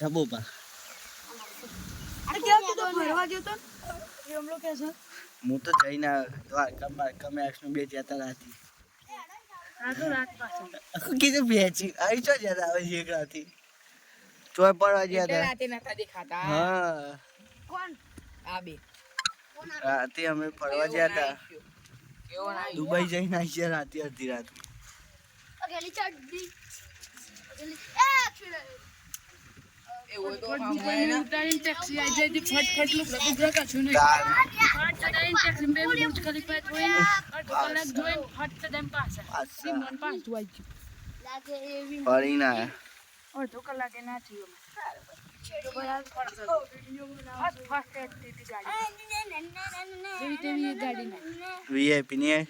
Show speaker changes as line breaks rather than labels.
જબો પા
અરે કેમ તું તો ફરવા ગયો તો એમ લોકો કે છે
હું તો જઈને દ્વારકા મેક્સનું 2 જતા રાતી
રાત પાછળ
કીધું બેચી આવી ચો જતા આવે છે એક રાતી ચોય પડવા ગયા હતા
રાતે નતા દેખાતા
હા
કોણ
આ બે
રાતે અમે ફરવા ગયા હતા
કેવો ના
દુબઈ જઈને આવી છે રાતે અડધી રાતે
અગેલી ચડડી અગેલી
એવો તો હમણાં
ઉતારીને ટેક્સી આવી જાય હતી ફટફટ નું પ્રતિગ્રહ કશું નહીં
તાર
ફટ ચડાઈને ટેક્સી બે બુર્જ ખલીફા જોઈને અડધો કલાક જોઈને ફટ ચડાઈને પાછા
પાછા.
મન પાછું આવી ગયું લાગે એવી
ફરી ના આયા.
અડધો કલાકે ના થયું ફાસ્ટ ગાડી જેવી તેવી એક ગાડી ના
VIP ની આય?